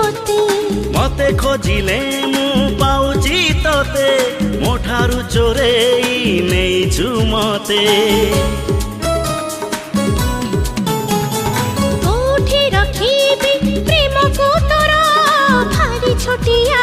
मते मते खोजिले मु पाउची तोते मोठारु चोरेई नेइछु मते कोठी रखिबी प्रेम को तोरा भारी छोटिया